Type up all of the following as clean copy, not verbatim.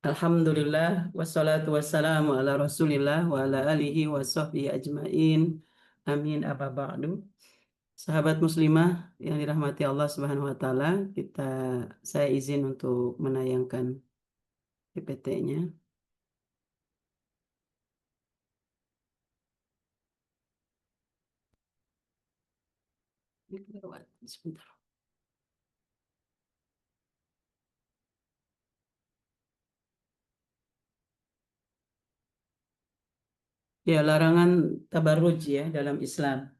Alhamdulillah, wassalatu wassalamu ala rasulillah wa ala alihi wa sahbihi ajmain. Amin abba ba'du. Sahabat muslimah yang dirahmati Allah Subhanahu wa taala, saya izin untuk menayangkan PPT-nya. Sebentar. Ya, larangan tabarruj ya dalam Islam.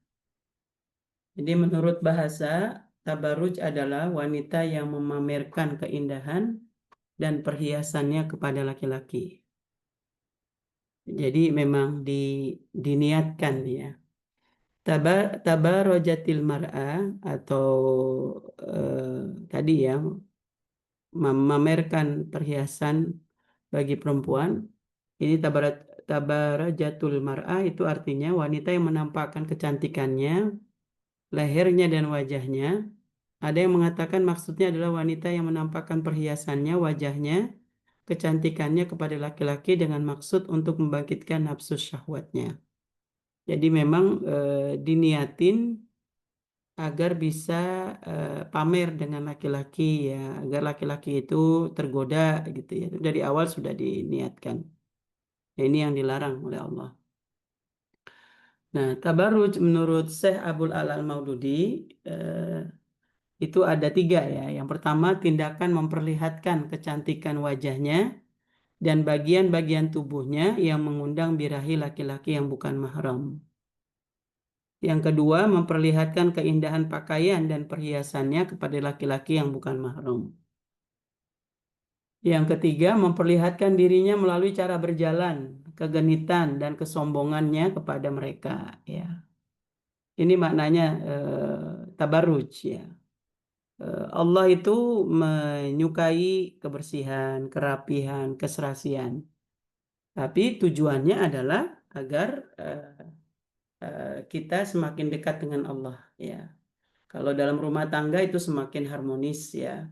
Jadi menurut bahasa, tabarruj adalah wanita yang memamerkan keindahan dan perhiasannya kepada laki-laki. Jadi memang diniatkan ya. Tabarojatil mar'ah atau tadi ya memamerkan perhiasan bagi perempuan. Ini tabarajatul mar'ah itu artinya wanita yang menampakkan kecantikannya, lehernya dan wajahnya. Ada yang mengatakan maksudnya adalah wanita yang menampakkan perhiasannya, wajahnya, kecantikannya kepada laki-laki dengan maksud untuk membangkitkan nafsu syahwatnya. Jadi memang diniatin agar bisa pamer dengan laki-laki ya, agar laki-laki itu tergoda gitu ya. Dari awal sudah diniatkan. Ya, ini yang dilarang oleh Allah. Nah, tabarruj menurut Syekh Abdul Ala Al-Maududi itu ada tiga ya. Yang pertama, tindakan memperlihatkan kecantikan wajahnya dan bagian-bagian tubuhnya yang mengundang birahi laki-laki yang bukan mahram. Yang kedua, memperlihatkan keindahan pakaian dan perhiasannya kepada laki-laki yang bukan mahram. Yang ketiga, memperlihatkan dirinya melalui cara berjalan, kegenitan dan kesombongannya kepada mereka. Ya, ini maknanya tabarruj. Ya, Allah itu menyukai kebersihan, kerapihan, keserasian. Tapi tujuannya adalah agar kita semakin dekat dengan Allah. Ya, kalau dalam rumah tangga itu semakin harmonis. Ya,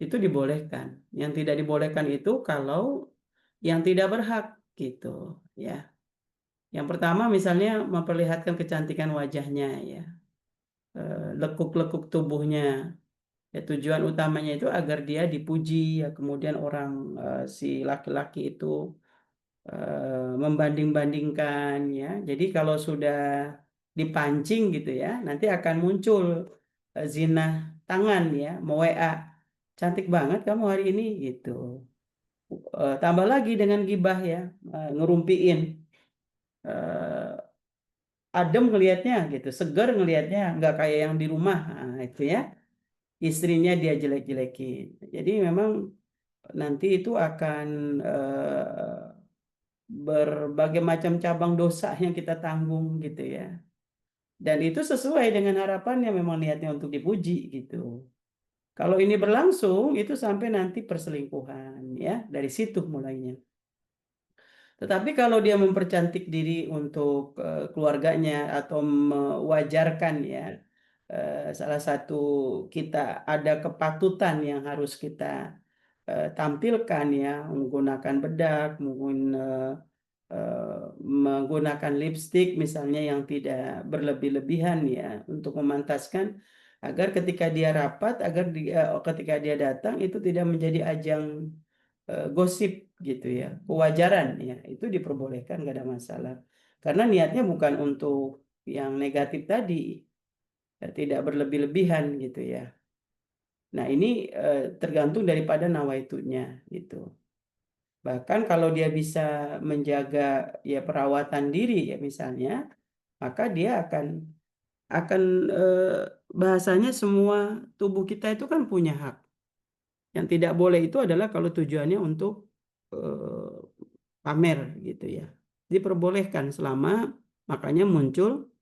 itu dibolehkan. Yang tidak dibolehkan itu kalau yang tidak berhak gitu ya. Yang pertama misalnya memperlihatkan kecantikan wajahnya ya, lekuk-lekuk tubuhnya. Ya, tujuan utamanya itu agar dia dipuji ya, kemudian orang si laki-laki itu membanding-bandingkan ya. Jadi kalau sudah dipancing gitu ya, nanti akan muncul zina tangan ya, mau WA. Cantik banget kamu hari ini gitu. Tambah lagi dengan gibah ya, ngerumpiin. Adem ngelihatnya gitu, segar ngelihatnya, nggak kayak yang di rumah. Nah, itu ya, istrinya dia jelek-jelekin. Jadi memang nanti itu akan berbagai macam cabang dosa yang kita tanggung gitu ya. Dan itu sesuai dengan harapannya, memang niatnya untuk dipuji gitu. Kalau ini berlangsung itu sampai nanti perselingkuhan ya, dari situ mulainya. Tetapi kalau dia mempercantik diri untuk keluarganya atau mewajarkan ya, salah satu kita ada kepatutan yang harus kita tampilkan ya, menggunakan bedak, menggunakan lipstik misalnya yang tidak berlebih-lebihan ya, untuk memantaskan agar ketika dia rapat, ketika dia datang itu tidak menjadi ajang gosip gitu ya, kewajaran ya, itu diperbolehkan, nggak ada masalah. Karena niatnya bukan untuk yang negatif tadi, ya, tidak berlebih-lebihan gitu ya. Nah ini tergantung daripada nawaitunya gitu. Bahkan kalau dia bisa menjaga ya perawatan diri ya misalnya, maka dia akan bahasanya semua tubuh kita itu kan punya hak. Yang tidak boleh itu adalah kalau tujuannya untuk pamer gitu ya. Diperbolehkan selama makanya muncul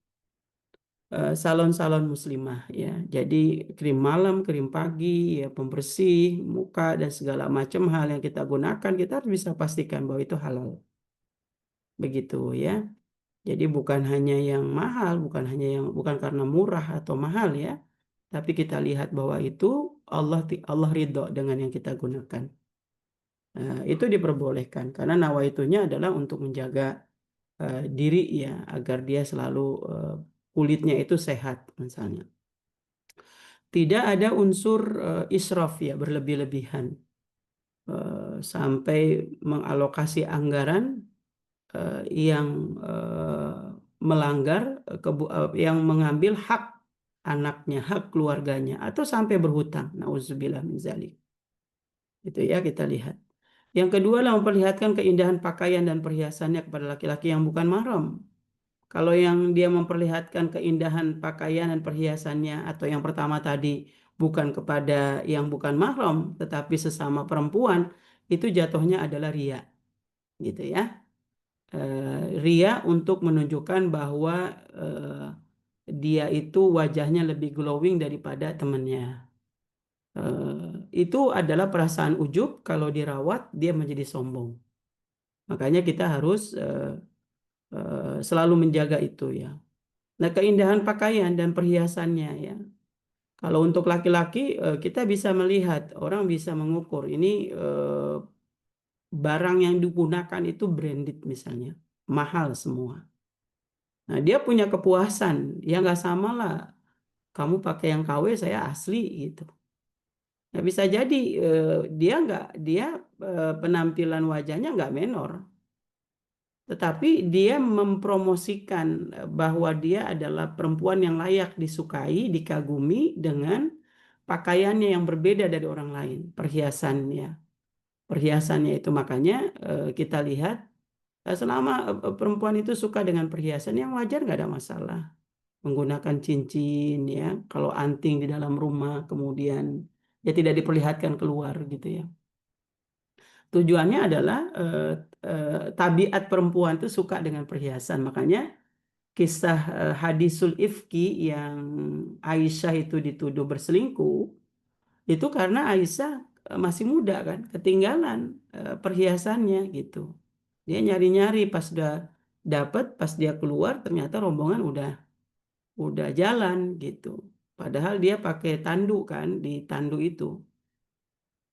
salon-salon muslimah ya. Jadi krim malam, krim pagi, ya pembersih muka dan segala macam hal yang kita gunakan kita harus bisa pastikan bahwa itu halal. Begitu ya. Jadi bukan hanya yang mahal, bukan karena murah atau mahal ya, tapi kita lihat bahwa itu Allah ridho dengan yang kita gunakan. Itu diperbolehkan karena nawaitunya adalah untuk menjaga diri ya agar dia selalu kulitnya itu sehat misalnya. Tidak ada unsur israf ya berlebih-lebihan sampai mengalokasi anggaran yang melanggar yang mengambil hak anaknya, hak keluarganya atau sampai berhutang. Nauzubillah min zalik. Itu ya kita lihat. Yang kedua adalah memperlihatkan keindahan pakaian dan perhiasannya kepada laki-laki yang bukan mahram. Kalau yang dia memperlihatkan keindahan pakaian dan perhiasannya atau yang pertama tadi bukan kepada yang bukan mahram tetapi sesama perempuan, itu jatuhnya adalah ria, gitu ya. Ria untuk menunjukkan bahwa eh, dia itu wajahnya lebih glowing daripada temannya. Itu adalah perasaan ujub, kalau dirawat dia menjadi sombong. Makanya kita harus selalu menjaga itu ya. Nah, keindahan pakaian dan perhiasannya ya. Kalau untuk laki-laki kita bisa melihat, orang bisa mengukur ini barang yang digunakan itu branded misalnya, mahal semua. Nah, dia punya kepuasan, ya nggak sama lah. Kamu pakai yang KW, saya asli gitu. Nah, bisa jadi dia nggak dia penampilan wajahnya nggak menor, tetapi dia mempromosikan bahwa dia adalah perempuan yang layak disukai, dikagumi dengan pakaiannya yang berbeda dari orang lain, perhiasannya. Perhiasannya itu makanya kita lihat selama perempuan itu suka dengan perhiasan yang wajar nggak ada masalah. Menggunakan cincin ya, kalau anting di dalam rumah kemudian ya tidak diperlihatkan keluar gitu ya. Tujuannya adalah tabiat perempuan itu suka dengan perhiasan. Makanya kisah hadisul ifki yang Aisyah itu dituduh berselingkuh itu karena Aisyah masih muda kan, ketinggalan perhiasannya gitu. Dia nyari-nyari pas udah dapet, pas dia keluar ternyata rombongan udah jalan gitu. Padahal dia pakai tandu kan di tandu itu.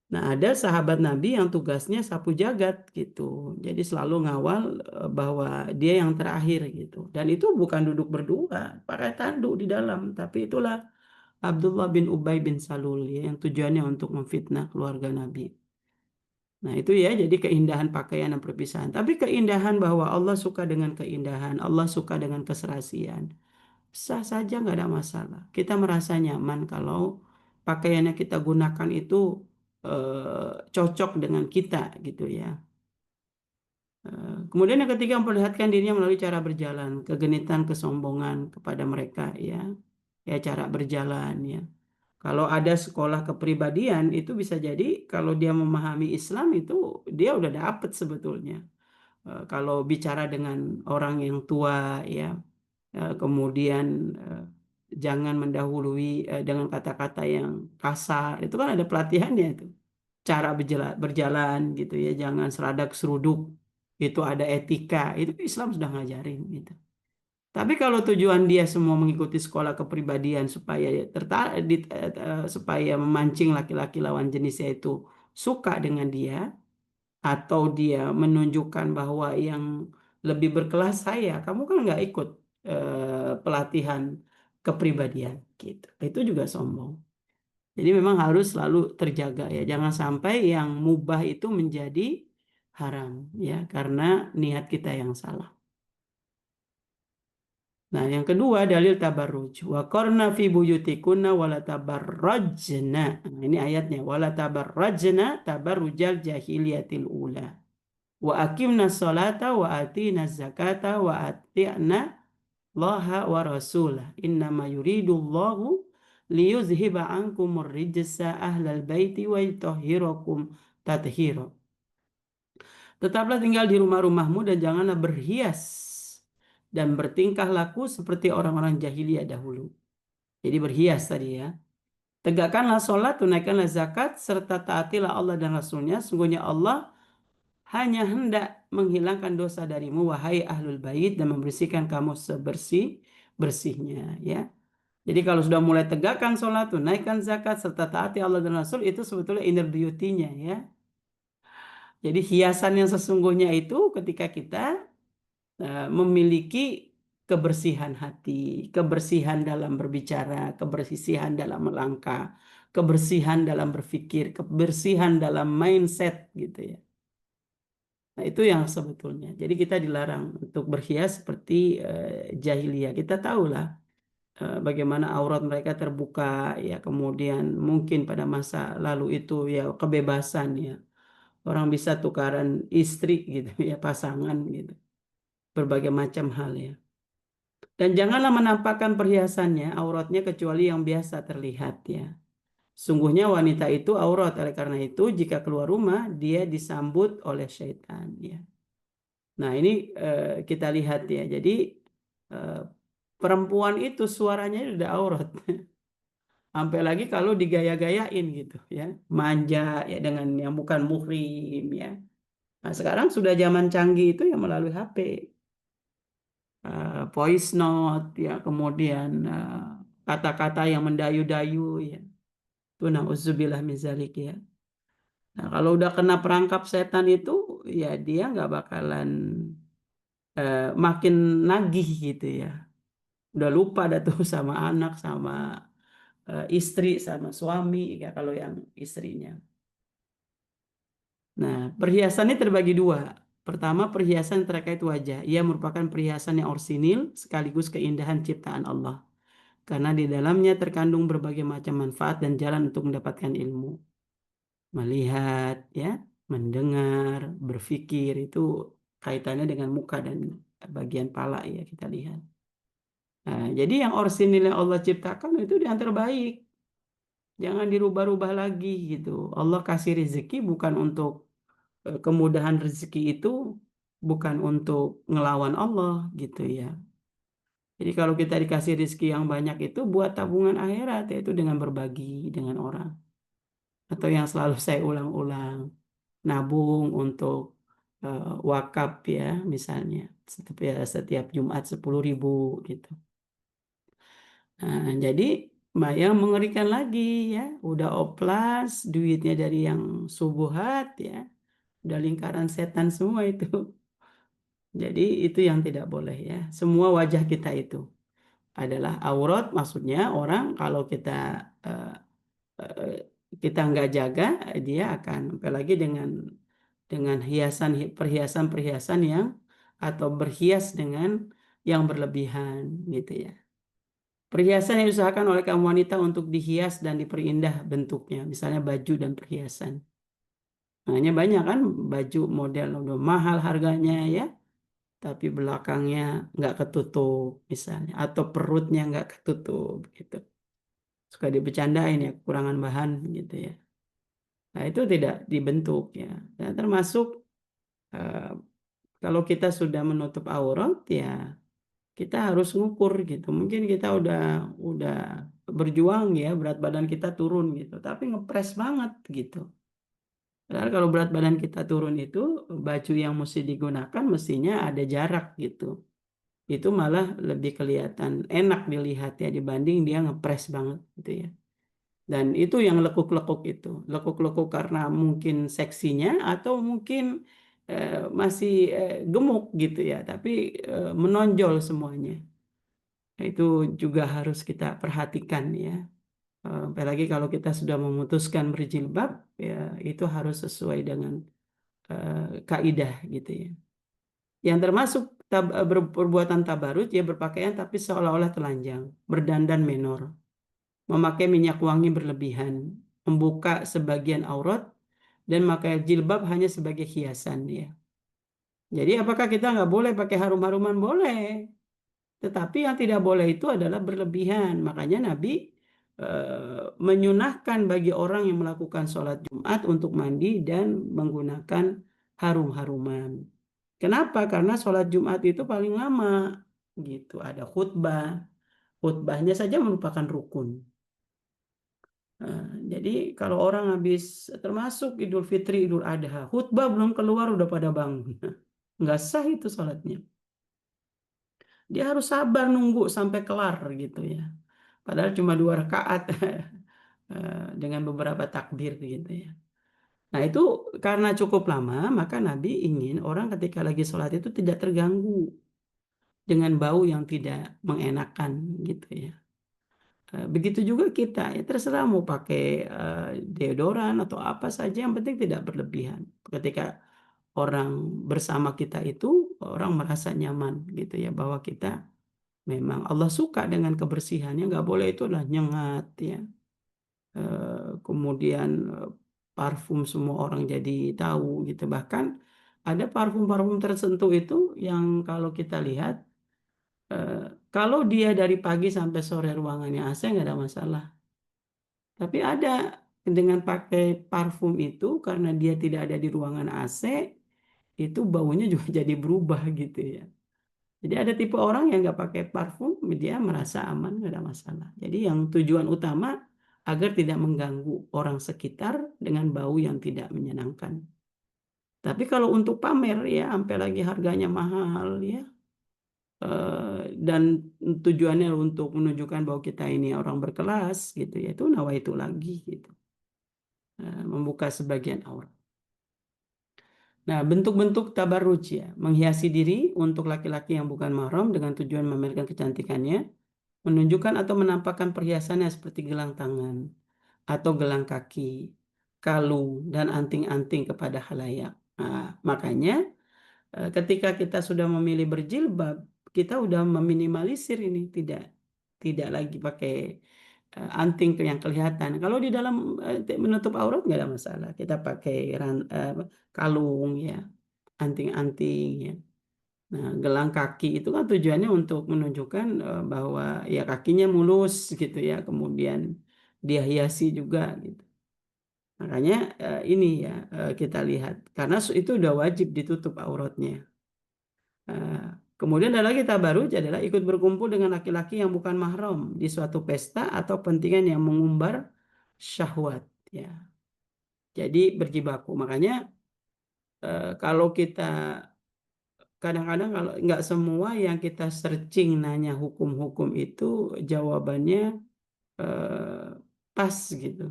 Nah, ada sahabat Nabi yang tugasnya sapu jagat gitu. Jadi selalu ngawal bahwa dia yang terakhir gitu. Dan itu bukan duduk berdua, pakai tanduk di dalam. Tapi itulah Abdullah bin Ubay bin Salul ya, yang tujuannya untuk memfitnah keluarga Nabi. Nah, itu ya, jadi keindahan pakaian dan perpisahan. Tapi keindahan bahwa Allah suka dengan keindahan, Allah suka dengan keserasian. Sah saja nggak ada masalah. Kita merasa nyaman kalau pakaian yang kita gunakan itu cocok dengan kita gitu ya. Kemudian yang ketiga memperlihatkan dirinya melalui cara berjalan, kegenitan, kesombongan kepada mereka ya. Ya cara berjalan ya. Kalau ada sekolah kepribadian itu bisa jadi kalau dia memahami Islam itu dia udah dapet sebetulnya. Kalau bicara dengan orang yang tua ya, kemudian eh, jangan mendahului dengan kata-kata yang kasar. Itu kan ada pelatihannya itu. Cara berjalan gitu ya, jangan seradak seruduk. Itu ada etika. Itu Islam sudah ngajarin gitu. Tapi kalau tujuan dia semua mengikuti sekolah kepribadian supaya tertarik supaya memancing laki-laki lawan jenisnya itu suka dengan dia atau dia menunjukkan bahwa yang lebih berkelas saya, kamu kan nggak ikut pelatihan kepribadian gitu. Itu juga sombong. Jadi memang harus selalu terjaga ya, jangan sampai yang mubah itu menjadi haram ya karena niat kita yang salah. Nah, yang kedua dalil tabarruj. Wa qarna fi buyutikunna wala tabarrajna. Nah, ini ayatnya wala tabarrajna tabarrujal jahiliyatil ula. Wa aqimna sholata wa atina zakata wa ati'na Allaha wa rasulah. Innama yuridullahu liyuzhiba ankumur rijsa ahlal baiti wa yutahhirakum tathira. Tetaplah tinggal di rumah-rumahmu dan janganlah berhias dan bertingkah laku seperti orang-orang jahiliyah dahulu. Jadi berhias tadi ya. Tegakkanlah sholat, tunaikanlah zakat, serta taatilah Allah dan Rasulnya. Sungguhnya Allah hanya hendak menghilangkan dosa darimu, wahai ahlul bait, dan membersihkan kamu sebersih-bersihnya. Ya. Jadi kalau sudah mulai tegakkan sholat, tunaikan zakat, serta taati Allah dan Rasul, itu sebetulnya inner beauty-nya ya. Jadi hiasan yang sesungguhnya itu ketika kita memiliki kebersihan hati, kebersihan dalam berbicara, kebersihan dalam melangkah, kebersihan dalam berpikir, kebersihan dalam mindset gitu ya. Nah, itu yang sebetulnya. Jadi kita dilarang untuk berhias seperti jahiliyah. Kita tahulah bagaimana aurat mereka terbuka ya, kemudian mungkin pada masa lalu itu ya kebebasan ya. Orang bisa tukaran istri gitu ya, pasangan gitu. Berbagai macam hal ya. Dan janganlah menampakkan perhiasannya, auratnya kecuali yang biasa terlihat ya. Sungguhnya wanita itu aurat, oleh karena itu jika keluar rumah dia disambut oleh syaitan ya. Nah, ini kita lihat ya. Jadi eh, perempuan itu suaranya udah aurat. Sampai lagi kalau digaya-gayain gitu ya. Manja ya dengan yang bukan muhrim ya. Nah, sekarang sudah zaman canggih itu ya melalui HP. Voice note ya, kemudian kata-kata yang mendayu-dayu ya. Itu nauzubillah min zalik ya. Nah, kalau udah kena perangkap setan itu ya dia nggak bakalan makin nagih gitu ya. Udah lupa dah tuh sama anak, sama istri, sama suami ya kalau yang istrinya. Nah, perhiasannya terbagi dua. Pertama, perhiasan terkait wajah. Ia merupakan perhiasan yang orsinil sekaligus keindahan ciptaan Allah. Karena di dalamnya terkandung berbagai macam manfaat dan jalan untuk mendapatkan ilmu. Melihat, ya, mendengar, berpikir, itu kaitannya dengan muka dan bagian pala ya kita lihat. Nah, jadi yang orsinil yang Allah ciptakan itu yang terbaik. Jangan dirubah-rubah lagi gitu. Allah kasih rezeki bukan untuk kemudahan rezeki itu bukan untuk ngelawan Allah gitu ya. Jadi kalau kita dikasih rezeki yang banyak itu buat tabungan akhirat, yaitu dengan berbagi dengan orang. Atau yang selalu saya ulang-ulang, nabung untuk wakaf ya misalnya. Setiap Jumat 10.000 gitu. Nah, jadi yang mengerikan lagi ya, udah oplas, duitnya dari yang subuhat ya, udah lingkaran setan semua itu. Jadi itu yang tidak boleh ya. Semua wajah kita itu adalah aurat, maksudnya orang kalau eh, eh, kita nggak jaga, dia akan apalagi dengan perhiasan-perhiasan yang atau berhias dengan yang berlebihan gitu ya. Perhiasan yang diusahakan oleh kaum wanita untuk dihias dan diperindah bentuknya, misalnya baju dan perhiasan. Hanya banyak kan baju model udah mahal harganya ya, tapi belakangnya nggak ketutup misalnya, atau perutnya nggak ketutup gitu. Suka dibecandain ya, kekurangan bahan gitu ya. Nah, itu tidak dibentuk ya. Dan termasuk eh, kalau kita sudah menutup aurat ya kita harus ngukur gitu. Mungkin kita udah berjuang ya, berat badan kita turun gitu, tapi ngepres banget gitu. Padahal kalau berat badan kita turun itu baju yang mesti digunakan mestinya ada jarak gitu. Itu malah lebih kelihatan enak dilihat ya dibanding dia ngepres banget gitu ya. Dan itu yang lekuk-lekuk itu. Lekuk-lekuk karena mungkin seksinya atau mungkin masih gemuk gitu ya, tapi menonjol semuanya. Nah, itu juga harus kita perhatikan ya. Apalagi kalau kita sudah memutuskan berjilbab, ya itu harus sesuai dengan kaidah gitu ya. Yang termasuk perbuatan tabarut ya berpakaian tapi seolah-olah telanjang, berdandan menor, memakai minyak wangi berlebihan, membuka sebagian aurat, dan memakai jilbab hanya sebagai hiasan ya. Jadi apakah kita nggak boleh pakai harum-haruman? Boleh. Tetapi yang tidak boleh itu adalah berlebihan. Makanya Nabi menyunahkan bagi orang yang melakukan sholat Jumat untuk mandi dan menggunakan harum-haruman. Kenapa? Karena sholat Jumat itu paling lama. Gitu. Ada khutbah. Khutbahnya saja merupakan rukun. Nah, jadi kalau orang habis termasuk Idul Fitri, Idul Adha, khutbah belum keluar udah pada bangun. Nggak sah itu sholatnya. Dia harus sabar nunggu sampai kelar gitu ya. Padahal cuma 2 rakaat dengan beberapa takbir gitu ya. Nah itu karena cukup lama, maka Nabi ingin orang ketika lagi sholat itu tidak terganggu dengan bau yang tidak mengenakan gitu ya. Begitu juga kita, ya terserah mau pakai deodoran atau apa saja, yang penting tidak berlebihan. Ketika orang bersama kita itu, orang merasa nyaman gitu ya, bahwa kita memang Allah suka dengan kebersihannya, nggak boleh itu adalah nyengat ya. Kemudian parfum semua orang jadi tahu gitu. Bahkan ada parfum-parfum tertentu itu yang kalau kita lihat, eh, kalau dia dari pagi sampai sore ruangannya AC nggak ada masalah. Tapi ada dengan pakai parfum itu karena dia tidak ada di ruangan AC, itu baunya juga jadi berubah gitu ya. Jadi ada tipe orang yang nggak pakai parfum, dia merasa aman, nggak ada masalah. Jadi yang tujuan utama agar tidak mengganggu orang sekitar dengan bau yang tidak menyenangkan. Tapi kalau untuk pamer ya, sampai lagi harganya mahal ya, dan tujuannya untuk menunjukkan bahwa kita ini orang berkelas gitu ya, itu nawaitu lagi gitu. Membuka sebagian aurat. Nah, bentuk-bentuk tabarruj ya, menghiasi diri untuk laki-laki yang bukan mahram dengan tujuan memamerkan kecantikannya, menunjukkan atau menampakkan perhiasannya seperti gelang tangan atau gelang kaki, kalung, dan anting-anting kepada khalayak. Nah, makanya ketika kita sudah memilih berjilbab, kita udah meminimalisir ini, tidak lagi pakai anting yang kelihatan. Kalau di dalam menutup aurat nggak ada masalah. Kita pakai kalung ya, anting-anting ya. Nah, gelang kaki itu kan tujuannya untuk menunjukkan bahwa ya kakinya mulus gitu ya, kemudian dia hiasi juga gitu. Makanya ini ya kita lihat karena itu udah wajib ditutup auratnya. Eh, Kemudian ada lagi tabarruj adalah ikut berkumpul dengan laki-laki yang bukan mahram di suatu pesta atau pentingan yang mengumbar syahwat ya. Jadi berjibaku. Makanya kalau kita kadang-kadang kalau nggak semua yang kita searching nanya hukum-hukum itu jawabannya eh, pas gitu.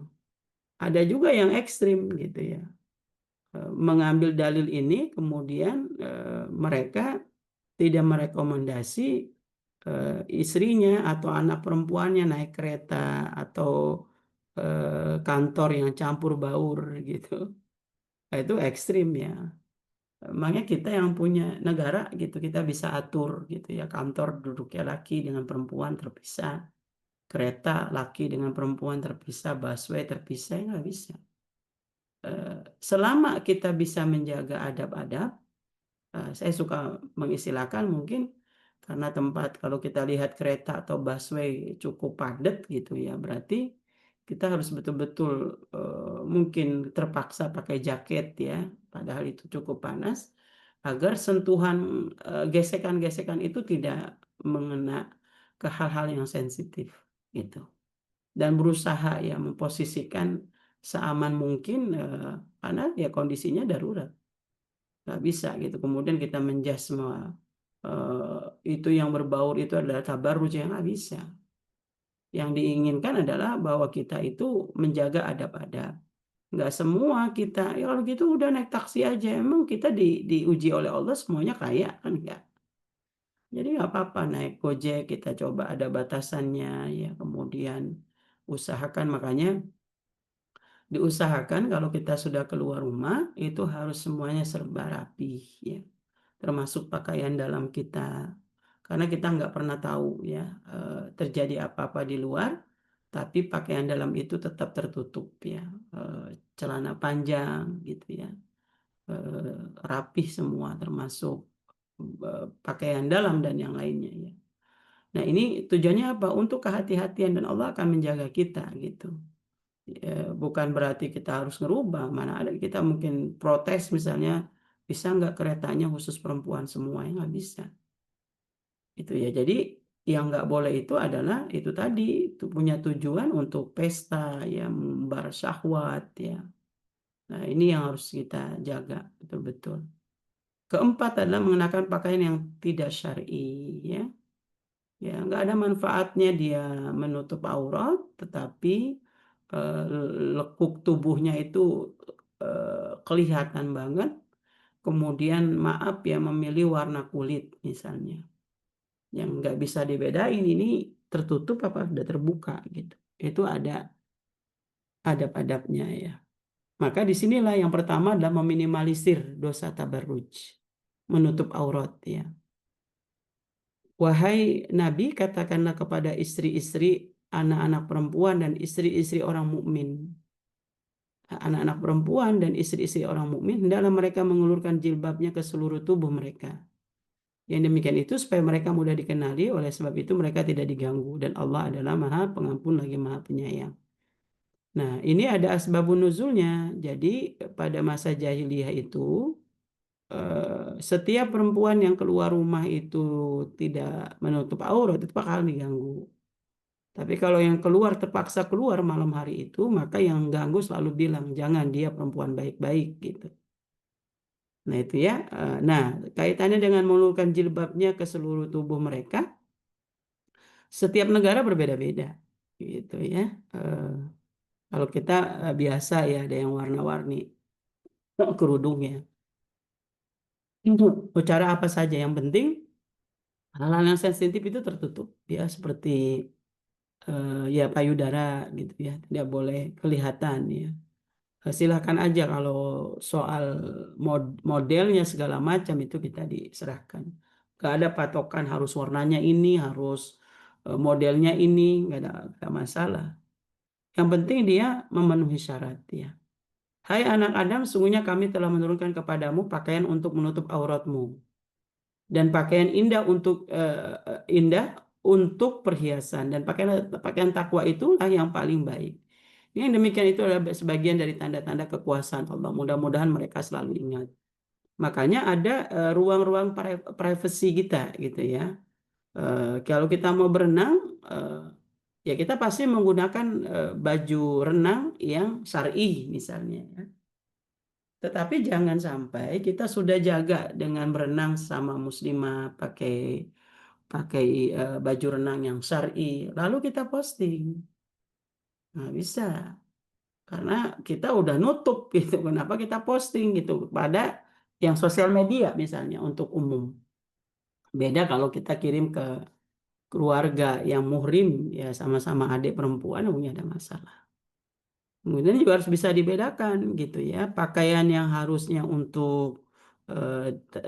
Ada juga yang ekstrim gitu ya. Mengambil dalil ini kemudian mereka tidak merekomendasi istrinya atau anak perempuannya naik kereta atau kantor yang campur baur gitu. Nah, itu ekstrim ya. Makanya kita yang punya negara gitu, kita bisa atur gitu ya. Kantor duduknya laki dengan perempuan terpisah. Kereta laki dengan perempuan terpisah. Busway terpisah, ya nggak bisa. Eh, Selama kita bisa menjaga adab-adab, saya suka mengistilahkan mungkin karena tempat kalau kita lihat kereta atau busway cukup padat gitu ya, berarti kita harus betul-betul mungkin terpaksa pakai jaket ya, padahal itu cukup panas, agar sentuhan gesekan-gesekan itu tidak mengena ke hal-hal yang sensitif gitu. Dan berusaha ya memposisikan seaman mungkin karena ya kondisinya darurat. Nggak bisa gitu. Kemudian kita menjudge semua itu yang berbaur itu adalah tabarruj, yang nggak bisa. Yang diinginkan adalah bahwa kita itu menjaga adab-adab. Nggak semua kita, ya kalau gitu udah naik taksi aja. Emang kita diuji oleh Allah semuanya kaya kan enggak. Jadi nggak apa-apa naik Gojek, kita coba ada batasannya ya. Kemudian usahakan, makanya diusahakan kalau kita sudah keluar rumah itu harus semuanya serba rapi ya, termasuk pakaian dalam kita, karena kita nggak pernah tahu ya terjadi apa-apa di luar, tapi pakaian dalam itu tetap tertutup ya. Eh, Celana panjang gitu ya, eh, rapih semua termasuk pakaian dalam dan yang lainnya ya. Nah ini tujuannya apa? Untuk kehati-hatian, dan Allah akan menjaga kita gitu. Bukan berarti kita harus ngerubah, mana ada kita mungkin protes misalnya, bisa nggak keretanya khusus perempuan semua, ya nggak bisa itu ya. Jadi yang nggak boleh itu adalah itu tadi, itu punya tujuan untuk pesta ya, membar syahwat ya. Nah ini yang harus kita jaga betul-betul. Keempat adalah mengenakan pakaian yang tidak syar'i ya. Ya, nggak ada manfaatnya dia menutup aurat, tetapi lekuk tubuhnya itu kelihatan banget, kemudian maaf ya memilih warna kulit misalnya, yang nggak bisa dibedain ini tertutup apa udah terbuka gitu. Itu ada adab-adabnya ya. Maka disinilah yang pertama adalah meminimalisir dosa tabarruj, menutup aurat ya. Wahai Nabi, katakanlah kepada istri-istri, anak-anak perempuan dan istri-istri orang mukmin, anak-anak perempuan dan istri-istri orang mukmin, hendaklah mereka mengulurkan jilbabnya ke seluruh tubuh mereka. Yang demikian itu supaya mereka mudah dikenali, oleh sebab itu mereka tidak diganggu dan Allah adalah Maha Pengampun lagi Maha Penyayang. Nah, ini ada asbabun nuzulnya. Jadi pada masa jahiliyah itu setiap perempuan yang keluar rumah itu tidak menutup aurat itu bakal diganggu. Tapi kalau yang keluar terpaksa keluar malam hari itu, maka yang ganggu selalu bilang jangan, dia perempuan baik-baik gitu. Nah itu ya. Nah, kaitannya dengan mengulurkan jilbabnya ke seluruh tubuh mereka, setiap negara berbeda-beda gitu ya. Eh, Kalau kita biasa ya ada yang warna-warni kerudungnya. Cara apa saja yang penting hal-hal yang sensitif itu tertutup ya, seperti ya payudara gitu ya, tidak boleh kelihatan ya. Silakan aja kalau soal modelnya segala macam itu kita diserahkan. Gak ada patokan harus warnanya ini, harus modelnya ini, gak ada masalah. Yang penting dia memenuhi syarat ya. Hai anak Adam, sungguhnya kami telah menurunkan kepadamu pakaian untuk menutup auratmu dan pakaian indah untuk perhiasan, dan pakaian pakaian takwa itulah yang paling baik. Yang demikian itu adalah sebagian dari tanda-tanda kekuasaan Allah. Mudah-mudahan mereka selalu ingat. Makanya ada ruang-ruang privasi kita gitu ya. Kalau kita mau berenang, eh, ya kita pasti menggunakan baju renang yang syar'i misalnya ya. Tetapi jangan sampai kita sudah jaga dengan berenang sama muslimah pakai pakai baju renang yang syar'i, lalu kita posting. Nah, bisa. Karena kita udah nutup gitu. Kenapa kita posting gitu pada yang sosial media misalnya untuk umum. Beda kalau kita kirim ke keluarga yang muhrim ya, sama-sama adik perempuan, mungkin ada masalah. Kemudian juga harus bisa dibedakan gitu ya. Pakaian yang harusnya untuk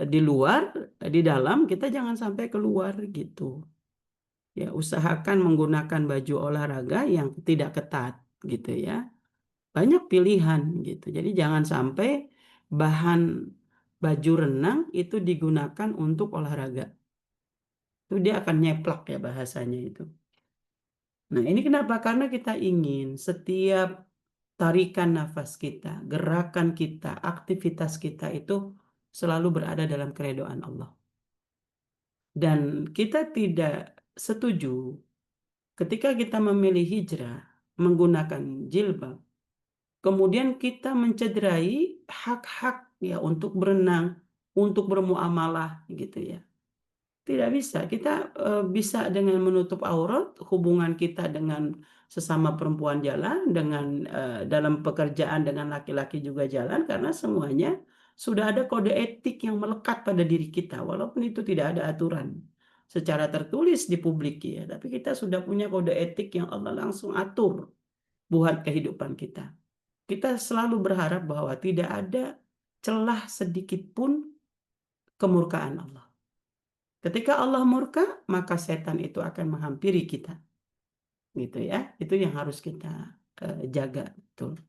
di luar, di dalam kita jangan sampai keluar gitu. Ya, usahakan menggunakan baju olahraga yang tidak ketat gitu ya. Banyak pilihan gitu. Jadi jangan sampai bahan baju renang itu digunakan untuk olahraga. Itu dia akan nyeplak ya bahasanya itu. Nah, ini kenapa? Karena kita ingin setiap tarikan nafas kita, gerakan kita, aktivitas kita itu selalu berada dalam keridhaan Allah. Dan kita tidak setuju ketika kita memilih hijrah menggunakan jilbab, kemudian kita mencederai hak-hak ya untuk berenang, untuk bermuamalah gitu ya. Tidak bisa. Kita bisa dengan menutup aurat, hubungan kita dengan sesama perempuan jalan, dengan dalam pekerjaan dengan laki-laki juga jalan, karena semuanya sudah ada kode etik yang melekat pada diri kita, walaupun itu tidak ada aturan secara tertulis di publik ya, tapi kita sudah punya kode etik yang Allah langsung atur buat kehidupan kita. Kita selalu berharap bahwa tidak ada celah sedikit pun kemurkaan Allah. Ketika Allah murka, maka setan itu akan menghampiri kita. Gitu ya. Itu yang harus kita jaga, betul.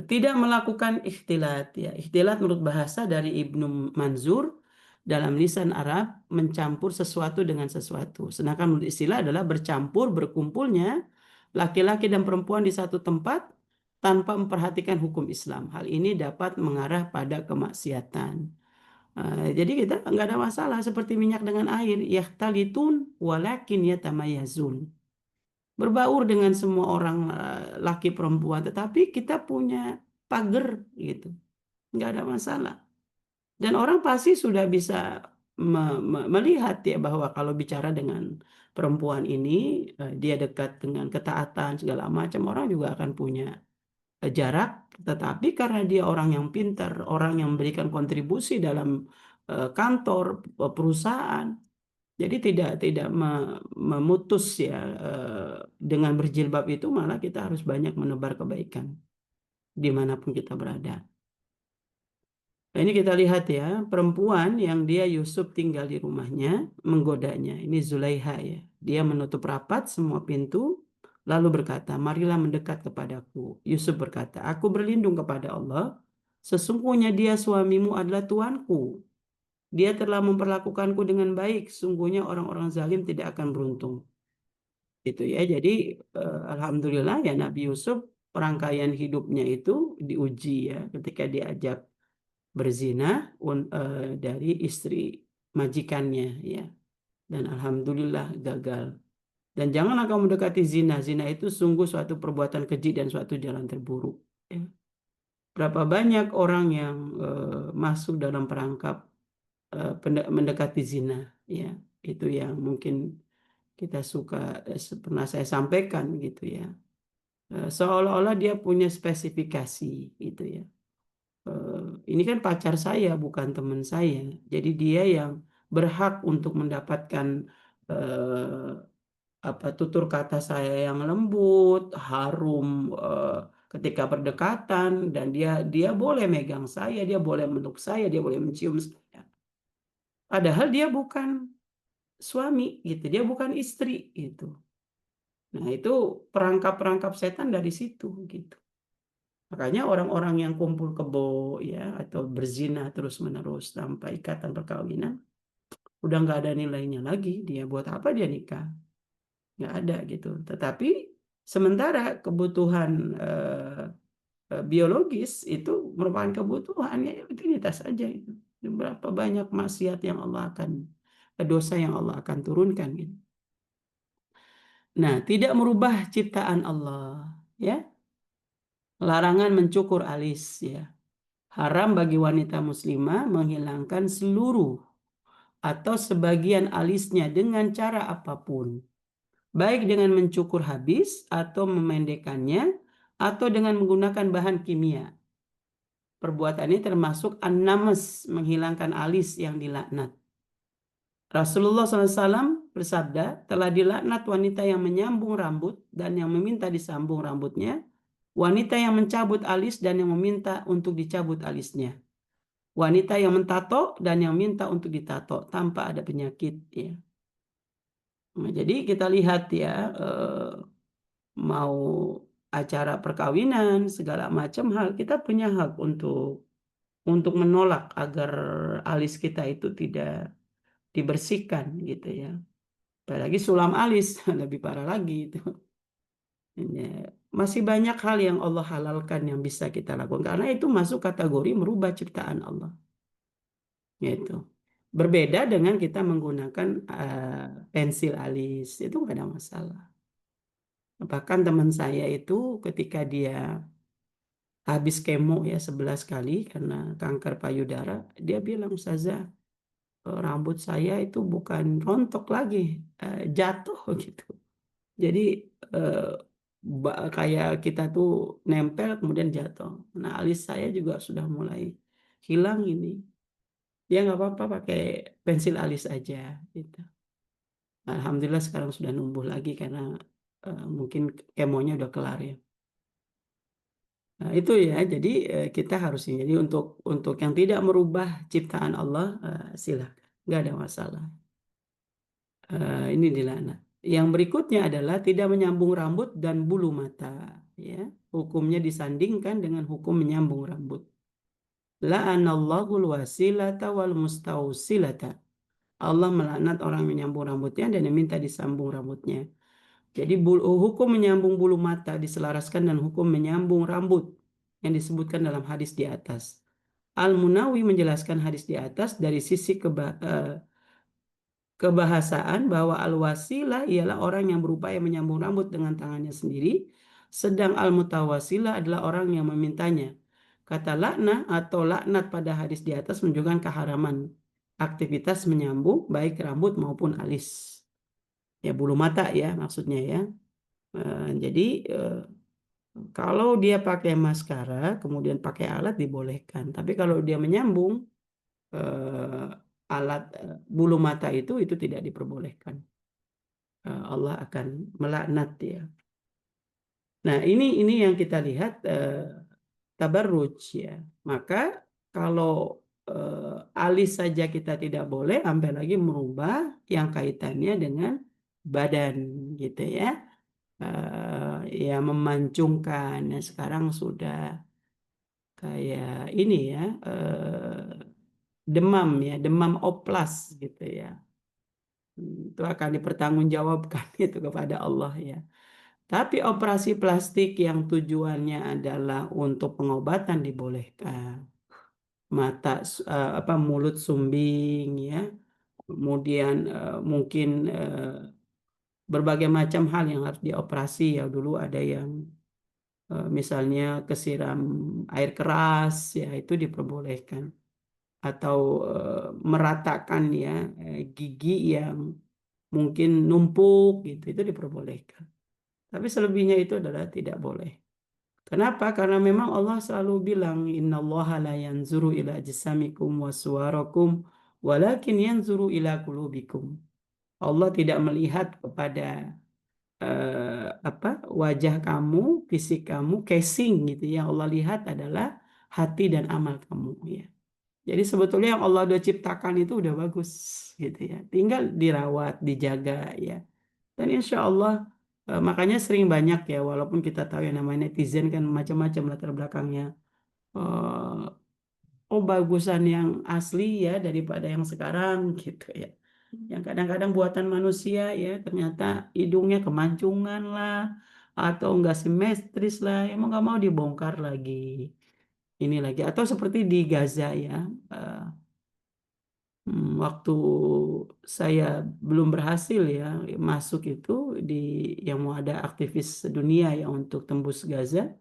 Tidak melakukan ikhtilat ya. Ikhtilat menurut bahasa dari Ibnu Manzur dalam lisan Arab mencampur sesuatu dengan sesuatu. Sedangkan menurut istilah adalah bercampur, berkumpulnya laki-laki dan perempuan di satu tempat tanpa memperhatikan hukum Islam. Hal ini dapat mengarah pada kemaksiatan. Jadi kita nggak ada masalah seperti minyak dengan air, yahtalitun walakin yatamayazun. Berbaur dengan semua orang, laki perempuan, tetapi kita punya pagar gitu, nggak ada masalah. Dan orang pasti sudah bisa melihat ya bahwa kalau bicara dengan perempuan ini, dia dekat dengan ketaatan segala macam, orang juga akan punya jarak, tetapi karena dia orang yang pintar, orang yang memberikan kontribusi dalam kantor perusahaan, jadi tidak memutus ya, dengan berjilbab itu malah kita harus banyak menebar kebaikan dimanapun kita berada. Nah, ini kita lihat ya, perempuan yang dia Yusuf tinggal di rumahnya menggodanya. Ini Zulaiha ya. Dia menutup rapat semua pintu lalu berkata, "Marilah mendekat kepadaku." Yusuf berkata, "Aku berlindung kepada Allah. Sesungguhnya dia suamimu adalah tuanku. Dia telah memperlakukanku dengan baik. Sungguhnya orang-orang zalim tidak akan beruntung." Itu ya. Jadi alhamdulillah ya Nabi Yusuf perangkaian hidupnya itu diuji ya ketika diajak berzina dari istri majikannya ya, dan alhamdulillah gagal. Dan janganlah kamu mendekati zina. Zina itu sungguh suatu perbuatan keji dan suatu jalan terburuk ya. Berapa banyak orang yang masuk dalam perangkap mendekati zina ya, itu yang mungkin kita suka pernah saya sampaikan gitu ya. Seolah-olah dia punya spesifikasi gitu ya. Ini kan pacar saya, bukan teman saya. Jadi dia yang berhak untuk mendapatkan eh, tutur kata saya yang lembut, harum ketika berdekatan, dan dia boleh megang saya, dia boleh meluk saya, dia boleh mencium saya. Padahal dia bukan suami gitu, dia bukan istri gitu. Nah, itu perangkap-perangkap setan dari situ gitu. Makanya orang-orang yang kumpul kebo ya atau berzina terus-menerus tanpa ikatan perkawinan udah nggak ada nilainya lagi. Dia buat apa dia nikah? Nggak ada gitu. Tetapi sementara kebutuhan biologis itu merupakan kebutuhan ya rutinitas saja itu. Berapa banyak maksiat yang Allah akan dosa yang Allah akan turunkan gitu. Nah, tidak merubah ciptaan Allah ya. Larangan mencukur alis ya. Haram bagi wanita muslimah menghilangkan seluruh atau sebagian alisnya dengan cara apapun, baik dengan mencukur habis atau memendekkannya atau dengan menggunakan bahan kimia. Perbuatan ini termasuk an-namas, menghilangkan alis yang dilaknat. Rasulullah SAW bersabda, telah dilaknat wanita yang menyambung rambut dan yang meminta disambung rambutnya, wanita yang mencabut alis dan yang meminta untuk dicabut alisnya, wanita yang mentato dan yang minta untuk ditato tanpa ada penyakit ya. Nah, jadi kita lihat ya, mau acara perkawinan segala macam hal kita punya hak untuk menolak agar alis kita itu tidak dibersihkan gitu ya. Apalagi sulam alis lebih parah lagi itu. Ya, masih banyak hal yang Allah halalkan yang bisa kita lakukan karena itu masuk kategori merubah ciptaan Allah. Gitu. Berbeda dengan kita menggunakan pensil alis, itu nggak ada masalah. Bahkan teman saya itu ketika dia habis kemo ya 11 kali karena kanker payudara, dia bilang, "Ustazah, rambut saya itu bukan rontok lagi, jatuh gitu." Jadi eh, kayak kita tuh nempel kemudian jatuh. Nah, alis saya juga sudah mulai hilang ini. Ya nggak apa-apa pakai pensil alis aja gitu. Alhamdulillah sekarang sudah numbuh lagi karena mungkin kemonya udah kelar ya. Nah, itu ya. Jadi kita harus ini. Jadi untuk yang tidak merubah ciptaan Allah silakan, nggak ada masalah. Ini dilaknat. Yang berikutnya adalah tidak menyambung rambut dan bulu mata. Ya, hukumnya disandingkan dengan hukum menyambung rambut. La'anallahul wasilata wal mustausilata. Allah melaknat orang yang menyambung rambutnya dan yang minta disambung rambutnya. Jadi hukum menyambung bulu mata diselaraskan dan hukum menyambung rambut yang disebutkan dalam hadis di atas. Al-Munawi menjelaskan hadis di atas dari sisi kebahasaan bahwa al-wasilah ialah orang yang berupaya menyambung rambut dengan tangannya sendiri, sedang al-mutawasilah adalah orang yang memintanya. Kata laknah atau laknat pada hadis di atas menunjukkan keharaman aktivitas menyambung baik rambut maupun alis. Ya bulu mata ya maksudnya ya. Jadi Kalau dia pakai maskara, kemudian pakai alat dibolehkan. Tapi kalau dia menyambung alat bulu mata itu tidak diperbolehkan. Allah akan melaknat dia. Nah, ini yang kita lihat tabarruj ya. Maka kalau alis saja kita tidak boleh, sampai lagi merubah yang kaitannya dengan badan gitu ya. Ya memancungkan. Nah, sekarang sudah kayak ini ya, demam ya, demam oplas gitu ya. Itu akan dipertanggungjawabkan itu kepada Allah ya. Tapi operasi plastik yang tujuannya adalah untuk pengobatan dibolehkan. Mata apa mulut sumbing ya. Kemudian mungkin berbagai macam hal yang harus dioperasi ya. Dulu ada yang misalnya kesiram air keras ya itu diperbolehkan. Atau meratakan ya gigi yang mungkin numpuk gitu itu diperbolehkan. Tapi selebihnya itu adalah tidak boleh. Kenapa? Karena memang Allah selalu bilang innallaha la yanzuru ila ajsamikum wa suwarakum walakin yanzuru ila qulubikum. Allah tidak melihat kepada apa wajah kamu, fisik kamu, casing gitu ya. Allah lihat adalah hati dan amal kamu ya. Jadi sebetulnya yang Allah udah ciptakan itu udah bagus gitu ya. Tinggal dirawat, dijaga ya. Dan insya Allah makanya sering banyak ya walaupun kita tahu yang namanya netizen kan macam-macam latar belakangnya. Oh bagusan yang asli ya daripada yang sekarang gitu ya. Yang kadang-kadang buatan manusia ya ternyata hidungnya kemancungan lah atau enggak simetris lah, emang nggak mau dibongkar lagi ini lagi atau seperti di Gaza ya. eh, Waktu saya belum berhasil ya masuk itu di yang mau ada aktivis dunia ya untuk tembus Gaza,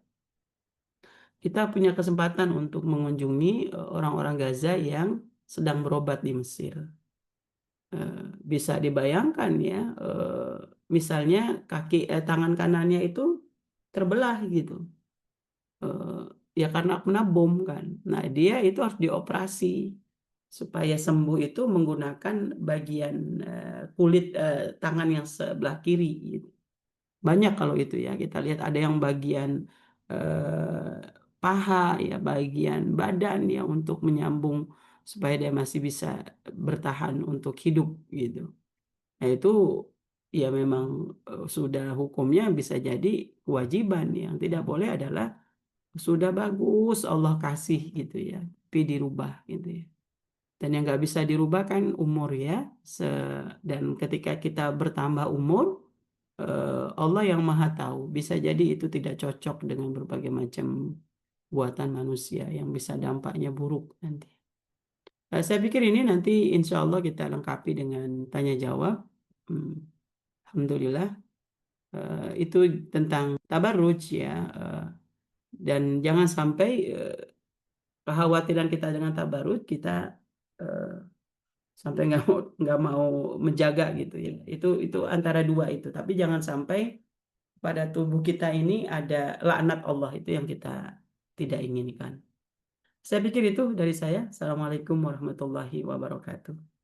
kita punya kesempatan untuk mengunjungi orang-orang Gaza yang sedang berobat di Mesir. Eh, Bisa dibayangkan ya, misalnya tangan kanannya itu terbelah gitu. eh, Ya karena kena bom kan. Nah, dia itu harus dioperasi supaya sembuh itu menggunakan bagian kulit tangan yang sebelah kiri gitu. Banyak kalau itu ya. Kita lihat ada yang bagian paha ya, bagian badan ya untuk menyambung supaya dia masih bisa bertahan untuk hidup gitu. Nah, itu ya memang sudah hukumnya bisa jadi kewajiban. Yang tidak boleh adalah sudah bagus Allah kasih gitu ya, tapi dirubah gitu ya. Dan yang nggak bisa dirubah kan umur ya. Dan ketika kita bertambah umur, Allah yang Maha Tahu bisa jadi itu tidak cocok dengan berbagai macam buatan manusia yang bisa dampaknya buruk nanti. Saya pikir ini nanti insya Allah kita lengkapi dengan tanya jawab. Hmm, Alhamdulillah. Itu tentang tabarruj ya. Dan jangan sampai kekhawatiran kita dengan tabarut kita eh, sampai nggak mau menjaga gitu ya itu antara dua itu tapi jangan sampai pada tubuh kita ini ada laknat Allah itu yang kita tidak inginkan. Saya pikir itu dari saya. Assalamualaikum warahmatullahi wabarakatuh.